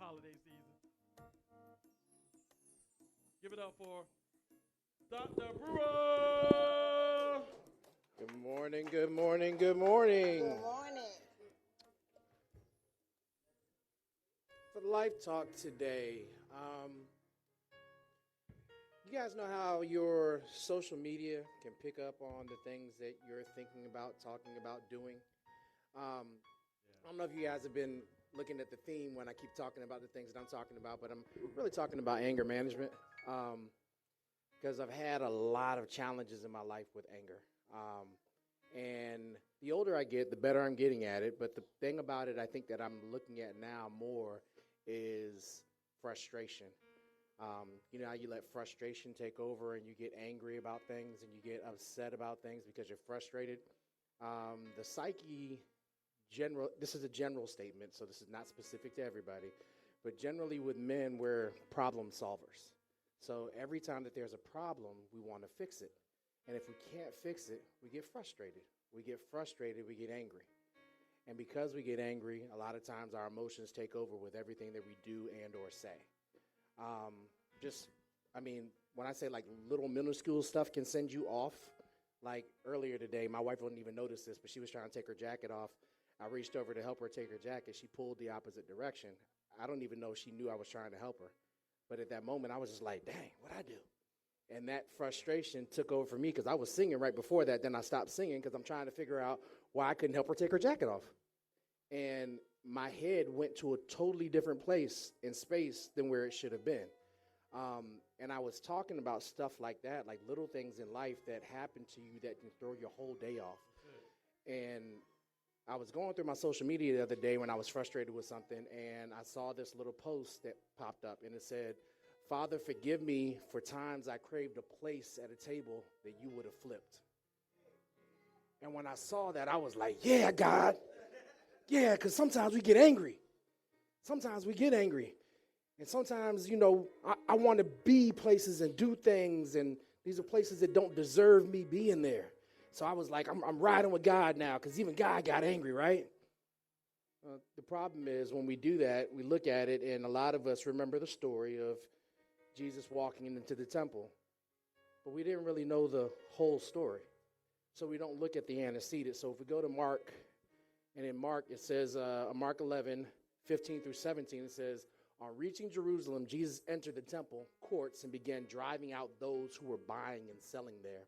holiday season. Give it up for Dr. Brewer. Good morning, good morning, good morning. Good morning. For the Life Talk today, you guys know how your social media can pick up on the things that you're thinking about, talking about, doing. I don't know if you guys have been looking at the theme when I keep talking about the things that I'm talking about, but I'm really talking about anger management because I've had a lot of challenges in my life with anger. And the older I get, the better I'm getting at it. But the thing about it, I think that I'm looking at now more is frustration. You know how you let frustration take over and you get angry about things and you get upset about things because you're frustrated. The psyche, this is a general statement, so this is not specific to everybody, but generally with men, we're problem solvers. So every time that there's a problem, we want to fix it. And if we can't fix it, we get frustrated. We get frustrated, we get angry. And because we get angry, a lot of times our emotions take over with everything that we do and or say. When I say like little minuscule stuff can send you off, like earlier today, my wife wouldn't even notice this, but she was trying to take her jacket off. I reached over to help her take her jacket. She pulled the opposite direction. I don't even know if she knew I was trying to help her. But at that moment, I was just like, dang, what'd I do? And that frustration took over for me because I was singing right before that. Then I stopped singing because I'm trying to figure out why I couldn't help her take her jacket off. And my head went to a totally different place in space than where it should have been. And I was talking about stuff like that, like little things in life that happen to you that can throw your whole day off. And I was going through my social media the other day when I was frustrated with something, and I saw this little post that popped up, and it said, "Father, forgive me for times I craved a place at a table that you would have flipped." And when I saw that, I was like, yeah, God. Yeah, because sometimes we get angry. Sometimes we get angry. And sometimes, I want to be places and do things, and these are places that don't deserve me being there. So I was like, I'm riding with God now, because even God got angry, right? The problem is when we do that, we look at it, and a lot of us remember the story of Jesus walking into the temple. But we didn't really know the whole story. So we don't look at the antecedent. So if we go to Mark, and in Mark it says, Mark 11, 15 through 17, it says, "On reaching Jerusalem, Jesus entered the temple courts and began driving out those who were buying and selling there.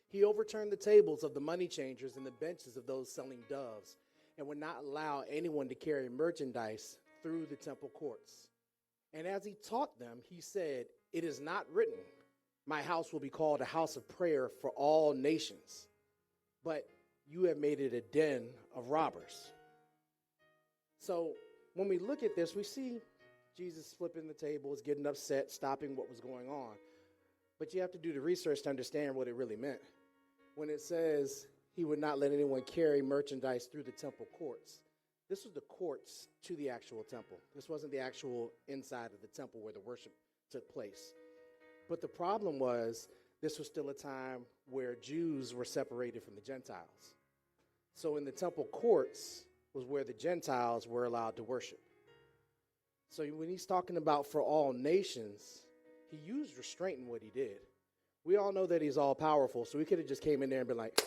He overturned the tables of the money changers and the benches of those selling doves, and would not allow anyone to carry merchandise through the temple courts. And as he taught them, he said, 'It is not written, my house will be called a house of prayer for all nations, but you have made it a den of robbers.'" So when we look at this, we see Jesus flipping the tables, getting upset, stopping what was going on. But you have to do the research to understand what it really meant. When it says he would not let anyone carry merchandise through the temple courts, this was the courts to the actual temple. This wasn't the actual inside of the temple where the worship took place. But the problem was this was still a time where Jews were separated from the Gentiles. So in the temple courts was where the Gentiles were allowed to worship. So when he's talking about for all nations, he used restraint in what he did. We all know that he's all powerful, so he could have just came in there and been like,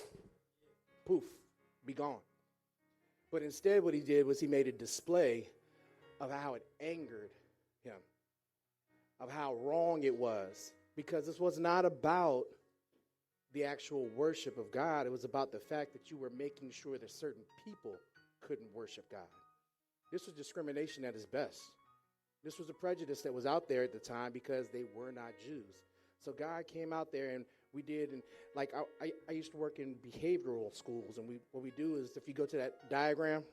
poof, be gone. But instead what he did was he made a display of how it angered him, of how wrong it was, because this was not about the actual worship of God. It was about the fact that you were making sure that certain people couldn't worship God. This was discrimination at its best. This was a prejudice that was out there at the time because they were not Jews. So God came out there, and we did, and like I used to work in behavioral schools, and what we do is, if you go to that diagram,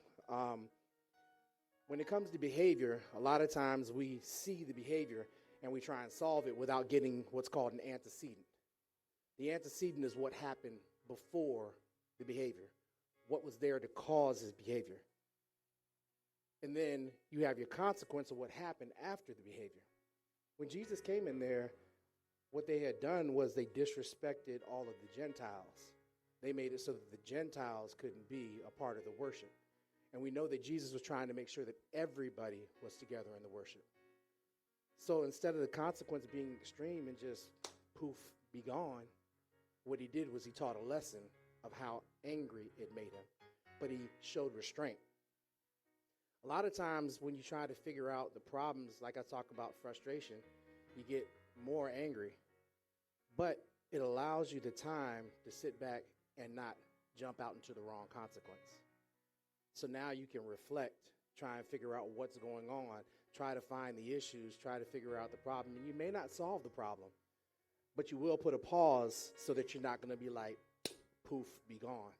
when it comes to behavior, a lot of times we see the behavior and we try and solve it without getting what's called an antecedent. The antecedent is what happened before the behavior, what was there to cause his behavior. And then you have your consequence of what happened after the behavior. When Jesus came in there, what they had done was they disrespected all of the Gentiles. They made it so that the Gentiles couldn't be a part of the worship. And we know that Jesus was trying to make sure that everybody was together in the worship. So instead of the consequence being extreme and just poof, be gone, what he did was he taught a lesson of how angry it made him. But he showed restraint. A lot of times when you try to figure out the problems, like I talk about frustration, you get more angry. But it allows you the time to sit back and not jump out into the wrong consequence. So now you can reflect, try and figure out what's going on, try to find the issues, try to figure out the problem. And you may not solve the problem, but you will put a pause so that you're not going to be like, poof, be gone.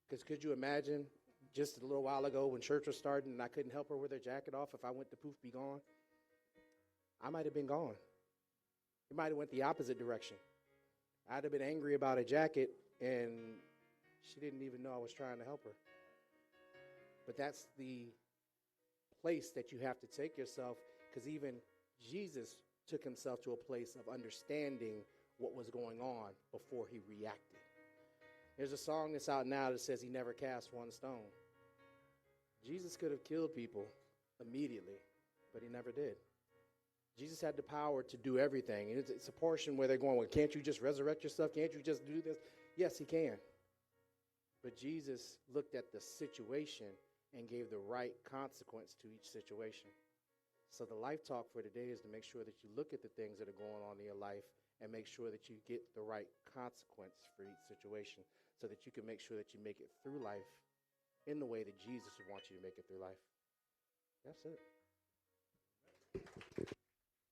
Because could you imagine just a little while ago when church was starting and I couldn't help her with her jacket off, if I went to poof, be gone? I might have been gone. It might have went the opposite direction. I'd have been angry about a jacket and she didn't even know I was trying to help her. But that's the place that you have to take yourself, because even Jesus took himself to a place of understanding what was going on before he reacted. There's a song that's out now that says he never cast one stone. Jesus could have killed people immediately, but he never did. Jesus had the power to do everything. And it's a portion where they're going, well, can't you just resurrect yourself? Can't you just do this? Yes, he can. But Jesus looked at the situation and gave the right consequence to each situation. So the life talk for today is to make sure that you look at the things that are going on in your life and make sure that you get the right consequence for each situation so that you can make sure that you make it through life in the way that Jesus would want you to make it through life. That's it.